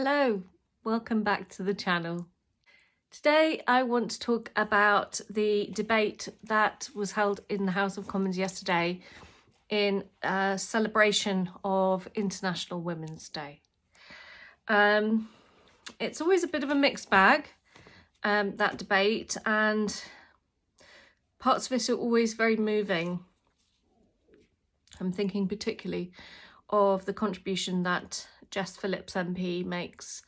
Hello, welcome back to the channel. Today I want to talk about the debate that was held in the House of Commons yesterday in celebration of International Women's Day. It's always a bit of a mixed bag, that debate, and parts of it are always very moving. I'm thinking particularly of the contribution that Jess Phillips MP makes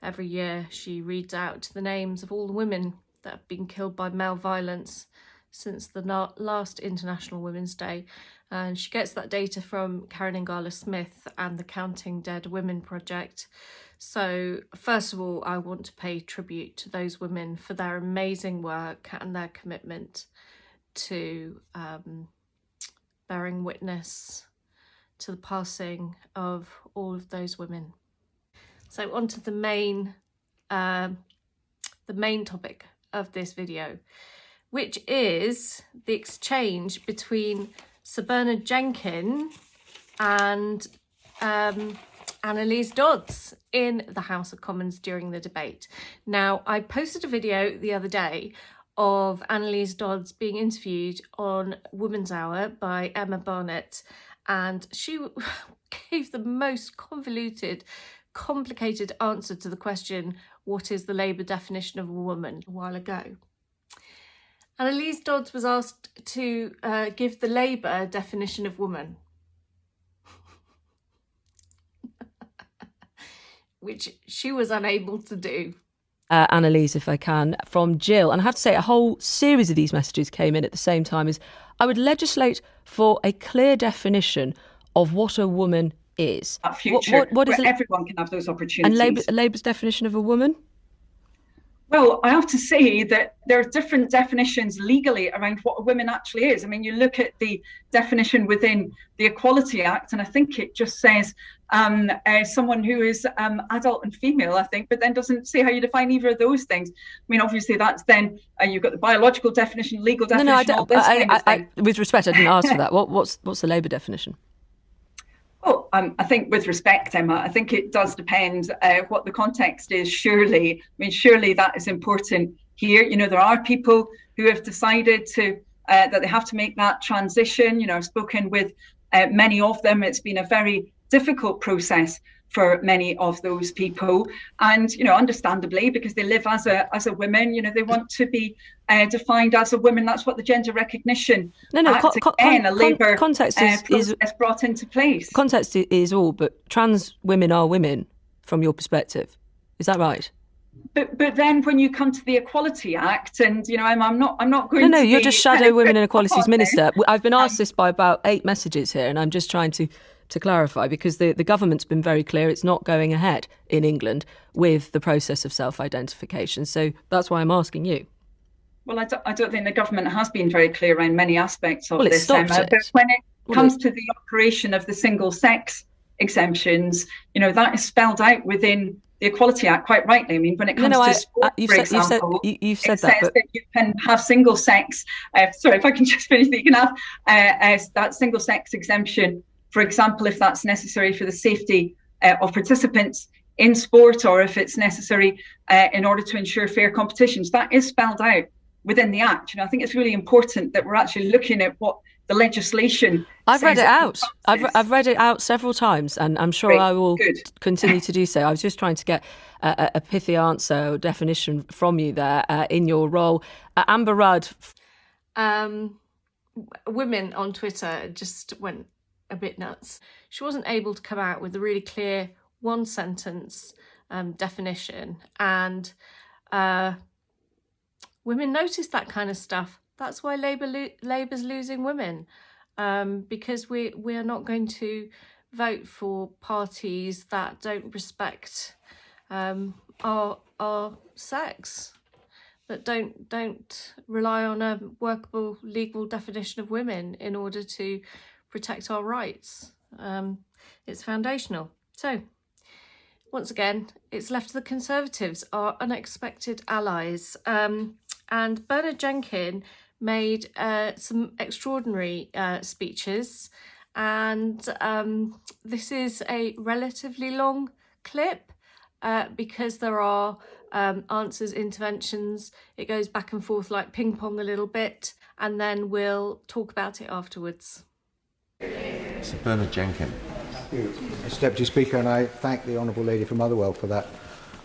every year. She reads out the names of all the women that have been killed by male violence since the last International Women's Day, and she gets that data from Karen Ingala Smith and the Counting Dead Women project. So first of all, I want to pay tribute to those women for their amazing work and their commitment to bearing witness to the passing of all of those women. So on to the main topic of this video, which is the exchange between Sir Bernard Jenkin and Annalise Dodds in the House of Commons during the debate. Now, I posted a video the other day of Annalise Dodds being interviewed on Woman's Hour by Emma Barnett, and she gave the most convoluted, complicated answer to the question, what is the Labour definition of a woman, a while ago. Annalise Dodds was asked to give the Labour definition of woman, which she was unable to do. Annalise, if I can, from Jill. And I have to say, a whole series of these messages came in at the same time. As I would legislate for a clear definition of what a woman is. That future, what is everyone can have those opportunities. And Labour's definition of a woman? Well, I have to say that there are different definitions legally around what a woman actually is. I mean, you look at the definition within the Equality Act, and I think it just says someone who is adult and female, I think, but then doesn't say how you define either of those things. I mean, obviously, that's then you've got the biological definition, legal definition, all this kind of thing. With respect, I didn't ask for that. What's the Labour definition? Oh, I think with respect, Emma, I think it does depend what the context is, surely. I mean, surely that is important here. You know, there are people who have decided to that they have to make that transition. You know, I've spoken with many of them. It's been a very difficult process for many of those people, and you know, understandably, because they live as a woman, you know, they want to be defined as a woman. That's what the Gender Recognition Act, again, a Labour context process brought into place. Context is all, but trans women are women from your perspective. Is that right? But then when you come to the Equality Act, and you know, I'm not going to. No, you're just Shadow Women and Equalities Minister. I've been asked this by about 8 messages here, and I'm just trying to clarify, because the government's been very clear it's not going ahead in England with the process of self-identification. So that's why I'm asking you. Well, I don't think the government has been very clear around many aspects of this, Emma. But when it comes to the operation of the single-sex exemptions, you know, that is spelled out within the Equality Act quite rightly. I mean, when it comes to sport, for example, you've said it says that you can have single-sex. Sorry, if I can just finish, that you can have that single-sex exemption. For example, if that's necessary for the safety of participants in sport, or if it's necessary in order to ensure fair competitions, that is spelled out within the Act. You know, I think it's really important that we're actually looking at what the legislation. I've read it out. I've read it out several times, and I'm sure I will continue to do so. I was just trying to get a pithy answer or definition from you there in your role. Amber Rudd. Women on Twitter just went a bit nuts. She wasn't able to come out with a really clear one sentence definition, and women noticed that kind of stuff. That's why Labour's losing women, because we are not going to vote for parties that don't respect our sex, that don't rely on a workable legal definition of women in order to protect our rights. It's foundational. So once again, it's left to the Conservatives, our unexpected allies. And Bernard Jenkin made some extraordinary speeches, and this is a relatively long clip, because there are answers, interventions. It goes back and forth like ping pong a little bit, and then we'll talk about it afterwards. Sir Bernard Jenkin. Thank you, Mr. Deputy Speaker, and I thank the Honourable Lady for Motherwell for that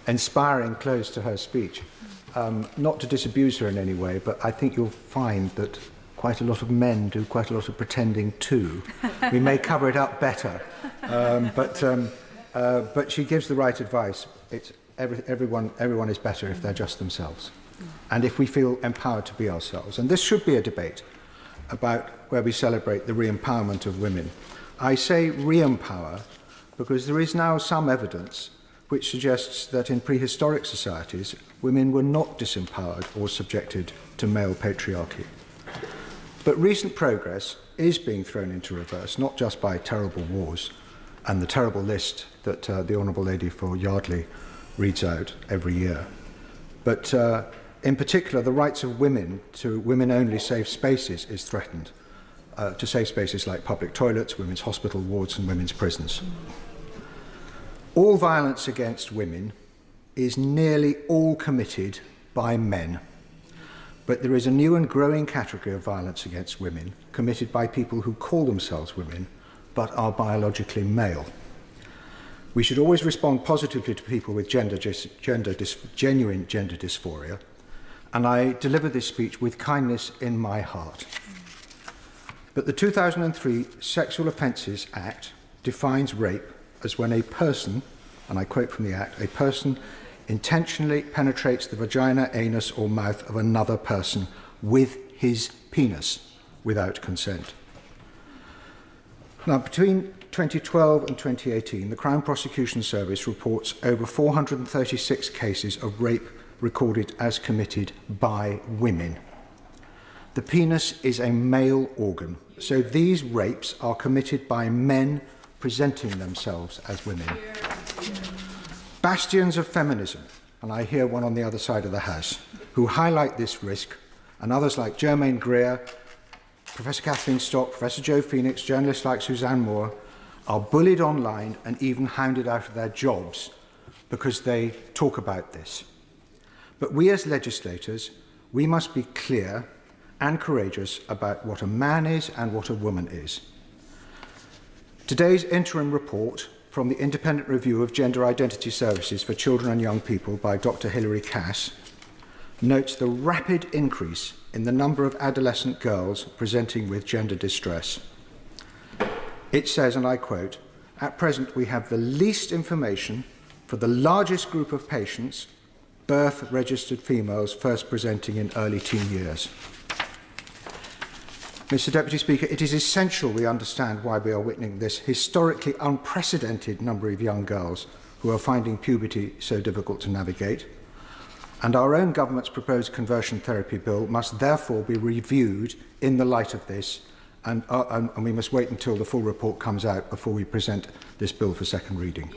inspiring close to her speech. Not to disabuse her in any way, but I think you'll find that quite a lot of men do quite a lot of pretending too. We may cover it up better, but she gives the right advice. It's everyone is better if they're just themselves, and if we feel empowered to be ourselves. And this should be a debate about where we celebrate the re-empowerment of women. I say re-empower because there is now some evidence which suggests that in prehistoric societies, women were not disempowered or subjected to male patriarchy. But recent progress is being thrown into reverse, not just by terrible wars and the terrible list that the Honourable Lady for Yardley reads out every year, but in particular, the rights of women to women-only safe spaces is threatened, to safe spaces like public toilets, women's hospital wards and women's prisons. All violence against women is nearly all committed by men, but there is a new and growing category of violence against women committed by people who call themselves women but are biologically male. We should always respond positively to people with genuine gender dysphoria, and I deliver this speech with kindness in my heart. But the 2003 Sexual Offences Act defines rape as when a person, and I quote from the Act, a person intentionally penetrates the vagina, anus or mouth of another person with his penis without consent. Now, between 2012 and 2018, the Crown Prosecution Service reports over 436 cases of rape recorded as committed by women. The penis is a male organ, so these rapes are committed by men presenting themselves as women. Bastions of feminism, and I hear one on the other side of the House, who highlight this risk, and others like Germaine Greer, Professor Kathleen Stock, Professor Joe Phoenix, journalists like Suzanne Moore, are bullied online and even hounded out of their jobs because they talk about this. But we as legislators, we must be clear and courageous about what a man is and what a woman is. Today's interim report from the Independent Review of Gender Identity Services for Children and Young People by Dr. Hilary Cass notes the rapid increase in the number of adolescent girls presenting with gender distress. It says, and I quote, "At present we have the least information for the largest group of patients, birth-registered females first presenting in early teen years." Mr. Deputy Speaker, it is essential we understand why we are witnessing this historically unprecedented number of young girls who are finding puberty so difficult to navigate. And our own government's proposed conversion therapy bill must therefore be reviewed in the light of this, and we must wait until the full report comes out before we present this bill for second reading.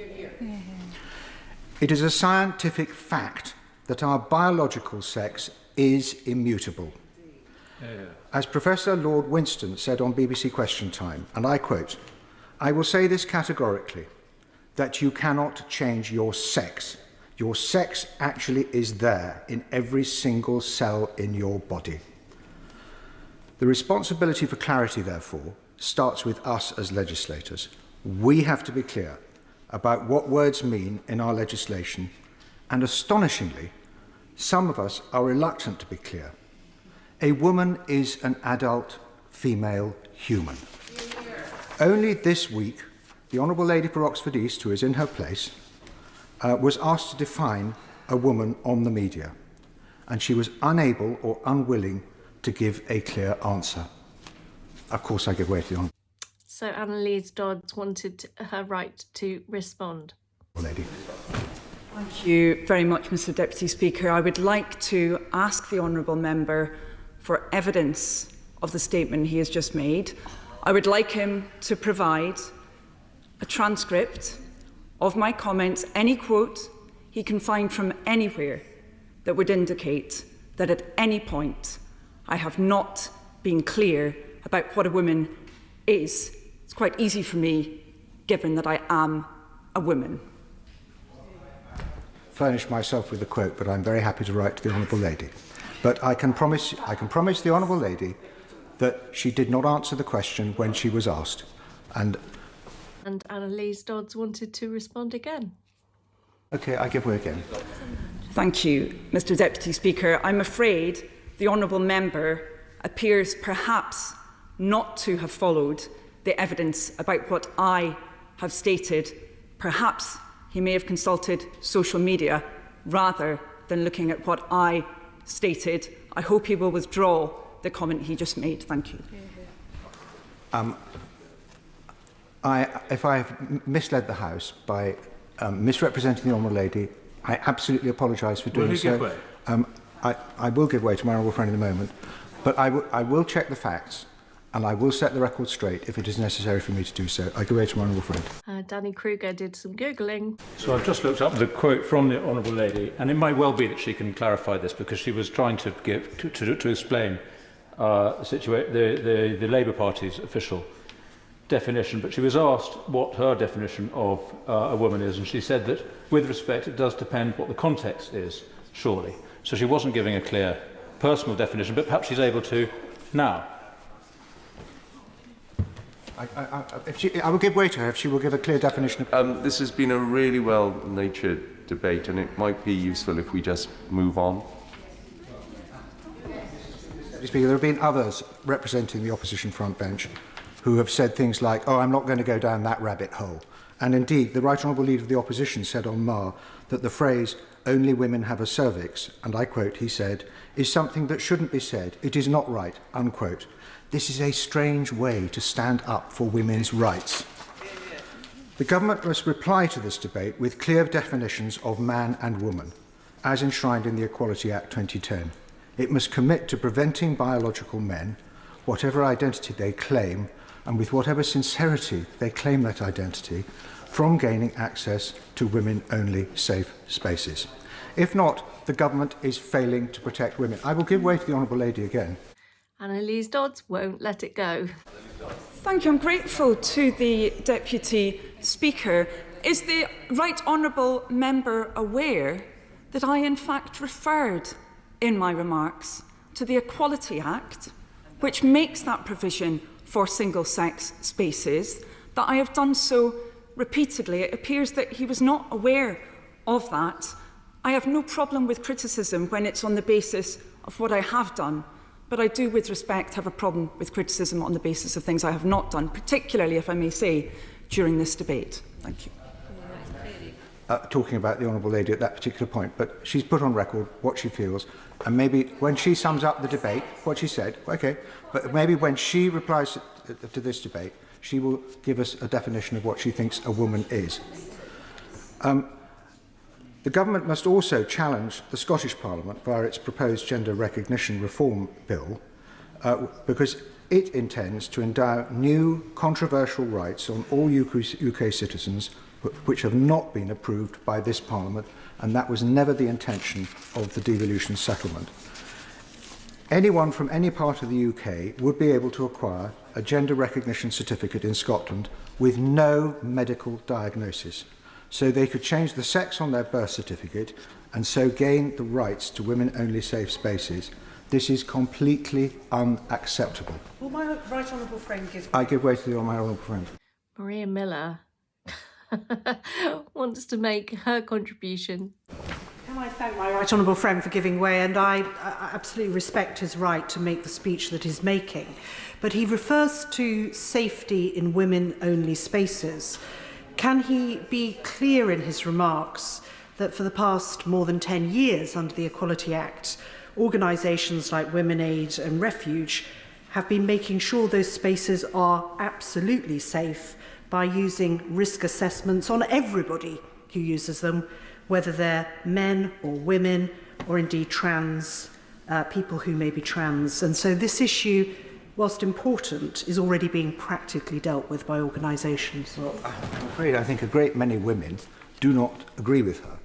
It is a scientific fact that our biological sex is immutable. As Professor Lord Winston said on BBC Question Time, and I quote, "I will say this categorically, that you cannot change your sex. Your sex actually is there in every single cell in your body." The responsibility for clarity, therefore, starts with us as legislators. We have to be clear about what words mean in our legislation, and astonishingly, some of us are reluctant to be clear. A woman is an adult female human. Only this week, the Honourable Lady for Oxford East, who is in her place, was asked to define a woman on the media, and she was unable or unwilling to give a clear answer. Of course, I give way to the Honourable So Annalise Dodds wanted her right to respond. Lady. Thank you very much, Mr. Deputy Speaker. I would like to ask the Honourable Member for evidence of the statement he has just made. I would like him to provide a transcript of my comments, any quote he can find from anywhere that would indicate that at any point I have not been clear about what a woman is. It's quite easy for me, given that I am a woman. furnish myself with a quote, but I'm very happy to write to the Honourable Lady. But I can promise the Honourable Lady that she did not answer the question when she was asked. And Annalise Dodds wanted to respond again. OK, I give way again. Thank you, Mr Deputy Speaker. I'm afraid the honourable member appears perhaps not to have followed the evidence about what I have stated. Perhaps he may have consulted social media rather than looking at what I stated. I hope he will withdraw the comment he just made. Thank you. If I have misled the House by misrepresenting the Honourable Lady, I absolutely apologise for doing so. Will you give way? I will give way to my honourable friend in a moment, but I will check the facts and I will set the record straight if it is necessary for me to do so. I give way to my honourable friend. Danny Kruger did some Googling. So I've just looked up the quote from the Honourable Lady, and it might well be that she can clarify this because she was trying to explain the Labour Party's official definition, but she was asked what her definition of a woman is, and she said that, with respect, it does depend what the context is, surely. So she wasn't giving a clear personal definition, but perhaps she's able to now. I will give way to her if she will give a clear definition of... This has been a really well-natured debate, and it might be useful if we just move on. Speaker, there have been others representing the opposition front bench who have said things like, oh, I'm not going to go down that rabbit hole. And indeed, the Right Honourable Leader of the Opposition said on Mar that the phrase, only women have a cervix, and I quote, he said, is something that shouldn't be said. It is not right, unquote. This is a strange way to stand up for women's rights. The government must reply to this debate with clear definitions of man and woman, as enshrined in the Equality Act 2010. It must commit to preventing biological men, whatever identity they claim, and with whatever sincerity they claim that identity, from gaining access to women-only safe spaces. If not, the government is failing to protect women. I will give way to the Honourable Lady again. Annalise Dodds won't let it go. Thank you. I'm grateful to the Deputy Speaker. Is the Right Honourable Member aware that I in fact referred in my remarks to the Equality Act, which makes that provision for single-sex spaces, that I have done so repeatedly? It appears that he was not aware of that. I have no problem with criticism when it's on the basis of what I have done, but I do, with respect, have a problem with criticism on the basis of things I have not done, particularly, if I may say, during this debate. Thank you. Talking about the Honourable Lady at that particular point, but she's put on record what she feels, and maybe when she sums up the debate, what she said, okay, but maybe when she replies to this debate, she will give us a definition of what she thinks a woman is. The government must also challenge the Scottish Parliament via its proposed gender recognition reform bill, because it intends to endow new controversial rights on all UK citizens which have not been approved by this Parliament, and that was never the intention of the devolution settlement. Anyone from any part of the UK would be able to acquire a gender recognition certificate in Scotland with no medical diagnosis. So they could change the sex on their birth certificate and so gain the rights to women-only safe spaces. This is completely unacceptable. Will my right honourable friend give... I give way to the honourable friend. Maria Miller wants to make her contribution. Can I thank my right honourable friend for giving way, and I absolutely respect his right to make the speech that he's making. But he refers to safety in women-only spaces. Can he be clear in his remarks that for the past more than 10 years under the Equality Act, organisations like Women Aid and Refuge have been making sure those spaces are absolutely safe by using risk assessments on everybody who uses them, whether they're men or women or indeed trans, people who may be trans. And so this issue, whilst important, is already being practically dealt with by organisations. Well, I'm afraid I think a great many women do not agree with her,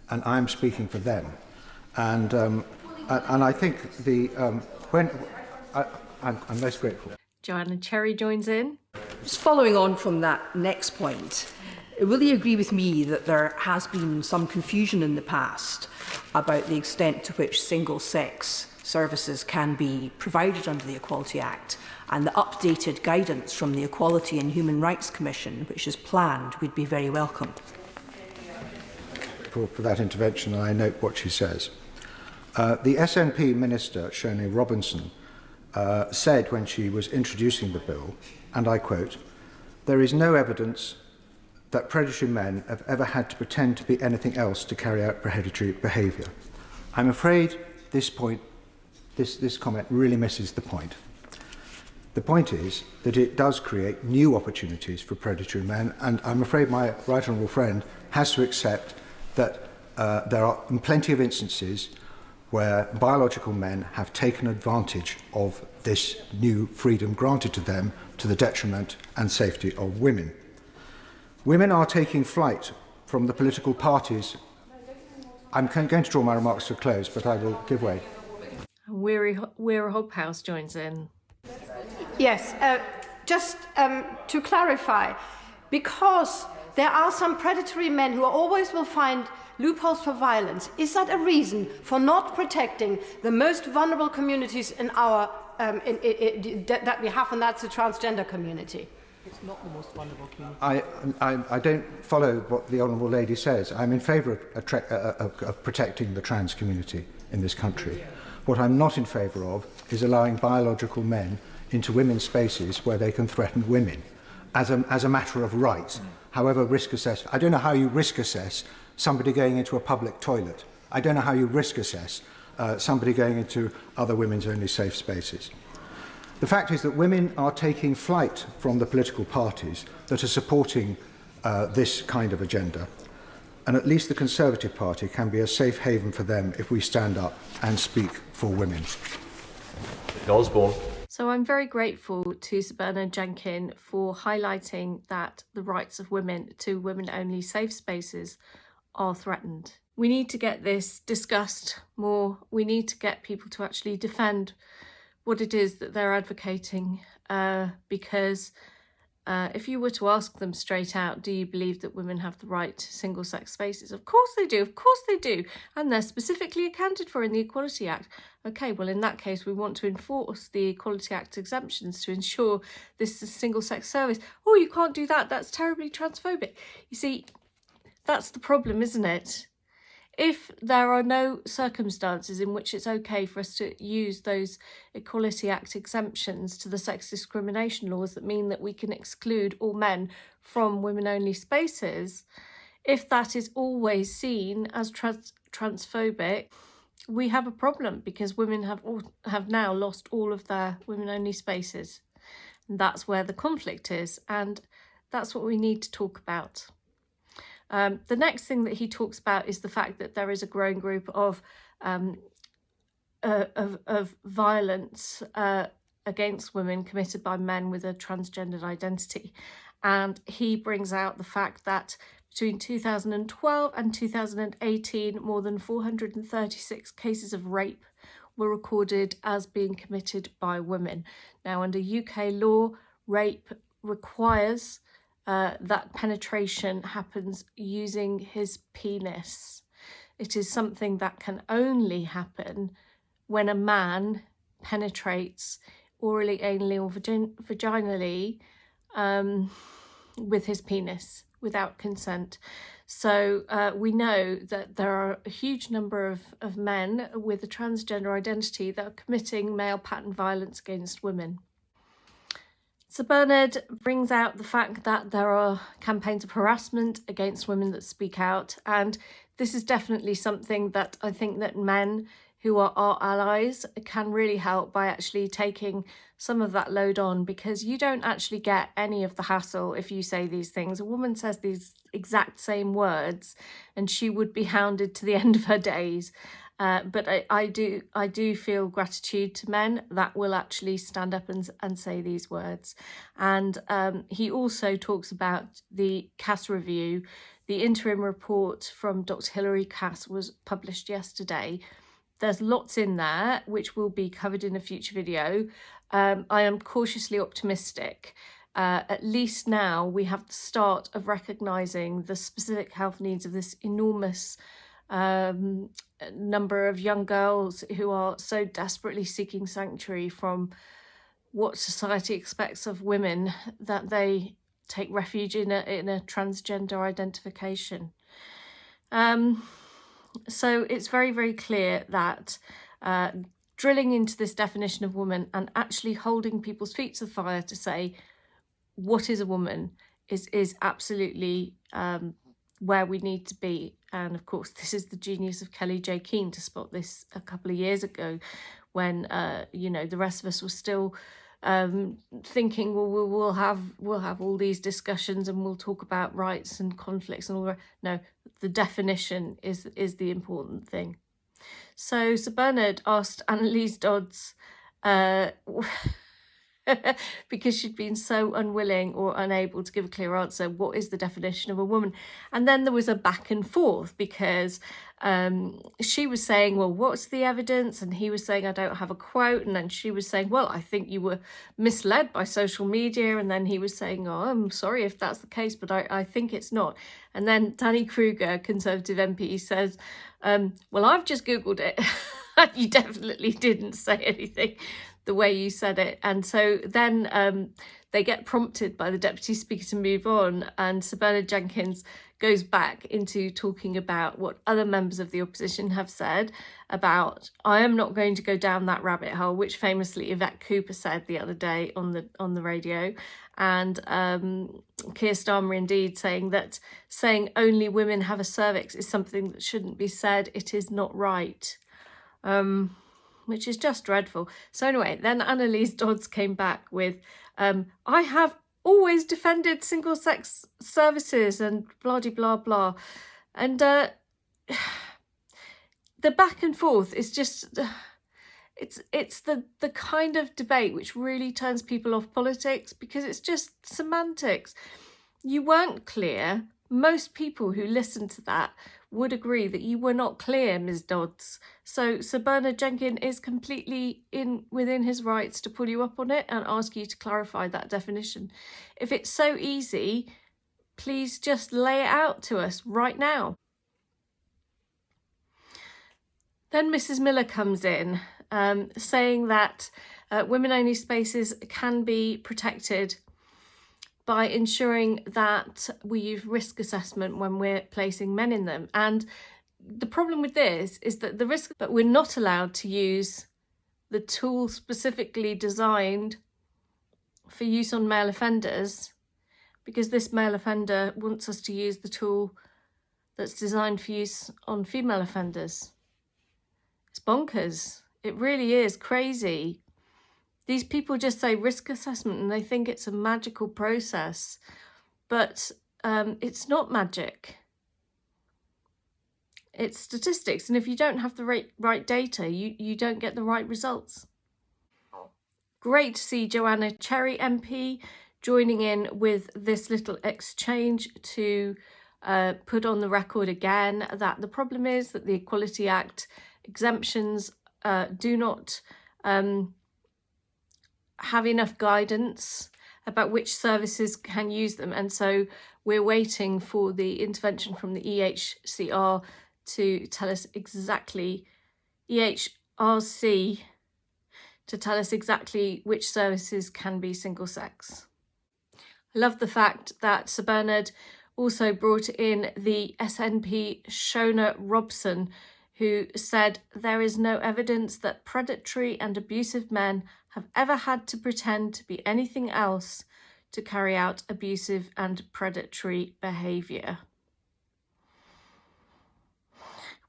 and I'm speaking for them. And I think I'm most grateful. Joanna Cherry joins in. Just following on from that next point, will he agree with me that there has been some confusion in the past about the extent to which single-sex services can be provided under the Equality Act, and the updated guidance from the Equality and Human Rights Commission, which is planned, would be very welcome? For that intervention, and I note what she says. The SNP Minister, Shoni Robinson, said when she was introducing the bill, and I quote, "There is no evidence that predatory men have ever had to pretend to be anything else to carry out predatory behaviour." I'm afraid this comment really misses the point. The point is that it does create new opportunities for predatory men, and I'm afraid my right honourable friend has to accept that there are plenty of instances where biological men have taken advantage of this new freedom granted to them to the detriment and safety of women. Women are taking flight from the political parties. I'm going to draw my remarks to a close, but I will give way. Weary Hobhouse joins in. Yes, just to clarify, because there are some predatory men who always will find loopholes for violence, is that a reason for not protecting the most vulnerable communities in our that we have, and that's the transgender community? It's not the most vulnerable community. I don't follow what the Honourable Lady says. I'm in favour of protecting the trans community in this country. What I'm not in favour of is allowing biological men into women's spaces where they can threaten women as a matter of right. However, risk assess. I don't know how you risk assess somebody going into a public toilet. I don't know how you risk assess somebody going into other women's only safe spaces. The fact is that women are taking flight from the political parties that are supporting this kind of agenda, and at least the Conservative Party can be a safe haven for them if we stand up and speak for women. Osborne. So I'm very grateful to Sir Bernard Jenkin for highlighting that the rights of women to women-only safe spaces are threatened. We need to get this discussed more. We need to get people to actually defend what it is that they're advocating, because if you were to ask them straight out, do you believe that women have the right to single-sex spaces? Of course they do, of course they do, and they're specifically accounted for in the Equality Act. Okay, well in that case we want to enforce the Equality Act exemptions to ensure this is a single-sex service. Oh, you can't do that, that's terribly transphobic. You see, that's the problem, isn't it? If there are no circumstances in which it's okay for us to use those Equality Act exemptions to the sex discrimination laws that mean that we can exclude all men from women-only spaces, if that is always seen as transphobic, we have a problem, because women have now lost all of their women-only spaces. And that's where the conflict is, and that's what we need to talk about. The next thing that he talks about is the fact that there is a growing group of violence against women committed by men with a transgendered identity. And he brings out the fact that between 2012 and 2018, more than 436 cases of rape were recorded as being committed by women. Now, under UK law, rape requires that penetration happens using his penis. It is something that can only happen when a man penetrates orally, anally or vaginally with his penis without consent. So we know that there are a huge number of men with a transgender identity that are committing male pattern violence against women. Sir Bernard brings out the fact that there are campaigns of harassment against women that speak out, and this is definitely something that I think that men who are our allies can really help by actually taking some of that load on, because you don't actually get any of the hassle if you say these things. A woman says these exact same words and she would be hounded to the end of her days. But I do feel gratitude to men that will actually stand up and say these words. And he also talks about the Cass review. The interim report from Dr. Hilary Cass was published yesterday. There's lots in there which will be covered in a future video. I am cautiously optimistic. at least now we have the start of recognising the specific health needs of this enormous number of young girls who are so desperately seeking sanctuary from what society expects of women that they take refuge in a transgender identification. So it's very, very clear that drilling into this definition of woman and actually holding people's feet to the fire to say what is a woman is absolutely where we need to be. And of course, this is the genius of Kelly J. Keane to spot this a couple of years ago when, the rest of us were still thinking, well, we'll have all these discussions and we'll talk about rights and conflicts and all that. No, the definition is the important thing. So Sir Bernard asked Annalise Dodds, because she'd been so unwilling or unable to give a clear answer, what is the definition of a woman? And then there was a back and forth because she was saying, well, what's the evidence? And he was saying, I don't have a quote. And then she was saying, well, I think you were misled by social media. And then he was saying, oh, I'm sorry if that's the case, but I think it's not. And then Danny Kruger, Conservative MP, says, well, I've just Googled it. You definitely didn't say anything the way you said it. And so then they get prompted by the Deputy Speaker to move on, and Sir Bernard Jenkins goes back into talking about what other members of the opposition have said about, I am not going to go down that rabbit hole, which famously Yvette Cooper said the other day on the radio, and Keir Starmer indeed saying only women have a cervix is something that shouldn't be said. It is not right. Which is just dreadful. So anyway, then Annalise Dodds came back with, I have always defended single-sex services and blah-de-blah-blah. And the back and forth is just, it's the kind of debate which really turns people off politics because it's just semantics. You weren't clear. Most people who listened to that would agree that you were not clear, Ms. Dodds. So Sir Bernard Jenkin is completely within his rights to pull you up on it and ask you to clarify that definition. If it's so easy, please just lay it out to us right now. Then Mrs. Miller comes in saying that women-only spaces can be protected by ensuring that we use risk assessment when we're placing men in them. And the problem with this is that the risk, but we're not allowed to use the tool specifically designed for use on male offenders because this male offender wants us to use the tool that's designed for use on female offenders. It's bonkers. It really is crazy. These people just say risk assessment and they think it's a magical process, but it's not magic. It's statistics, and if you don't have the right data, you don't get the right results. Great to see Joanna Cherry MP joining in with this little exchange to put on the record again that the problem is that the Equality Act exemptions do not have enough guidance about which services can use them, and so we're waiting for the intervention from the EHCR to tell us exactly, EHRC to tell us exactly which services can be single sex. I love the fact that Sir Bernard also brought in the SNP Shona Robson, who said there is no evidence that predatory and abusive men have ever had to pretend to be anything else to carry out abusive and predatory behaviour.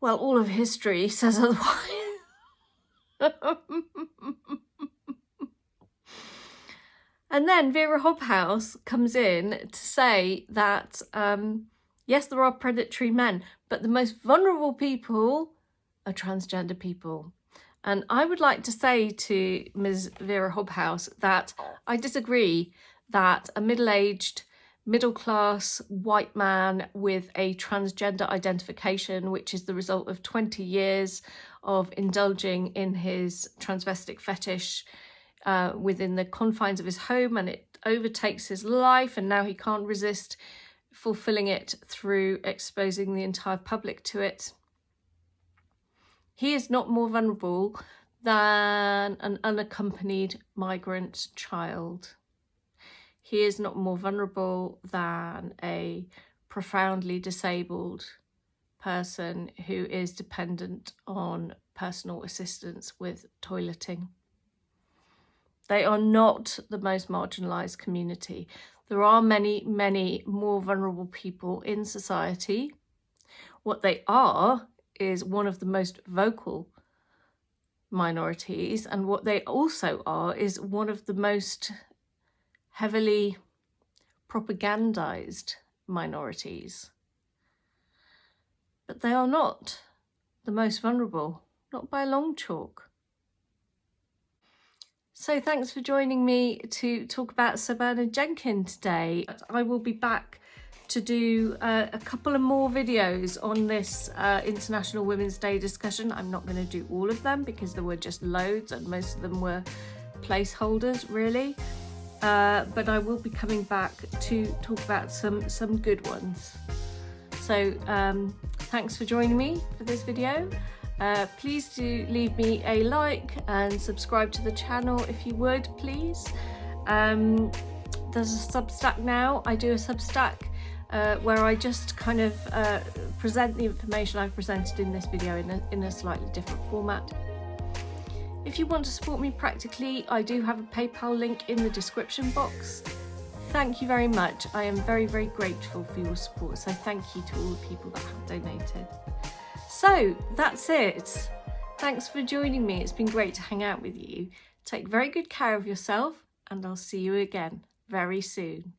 Well, all of history says otherwise. And then Vera Hobhouse comes in to say that, yes, there are predatory men, but the most vulnerable people are transgender people. And I would like to say to Ms. Vera Hobhouse that I disagree that a middle-aged, middle-class white man with a transgender identification, which is the result of 20 years of indulging in his transvestic fetish, within the confines of his home, and it overtakes his life, and now he can't resist fulfilling it through exposing the entire public to it. He is not more vulnerable than an unaccompanied migrant child. He is not more vulnerable than a profoundly disabled person who is dependent on personal assistance with toileting. They are not the most marginalised community. There are many, many more vulnerable people in society. What they are is one of the most vocal minorities, and what they also are is one of the most heavily propagandized minorities. But they are not the most vulnerable, not by a long chalk. So thanks for joining me to talk about Sir Bernard Jenkin today. I will be back to do a couple of more videos on this International Women's Day discussion. I'm not going to do all of them because there were just loads and most of them were placeholders really. But I will be coming back to talk about some good ones. So thanks for joining me for this video. Please do leave me a like and subscribe to the channel if you would, please. There's a Substack now. I do a Substack where I just kind of present the information I've presented in this video in a slightly different format. If you want to support me practically, I do have a PayPal link in the description box. Thank you very much. I am very, very grateful for your support. So thank you to all the people that have donated. So that's it. Thanks for joining me. It's been great to hang out with you. Take very good care of yourself, and I'll see you again very soon.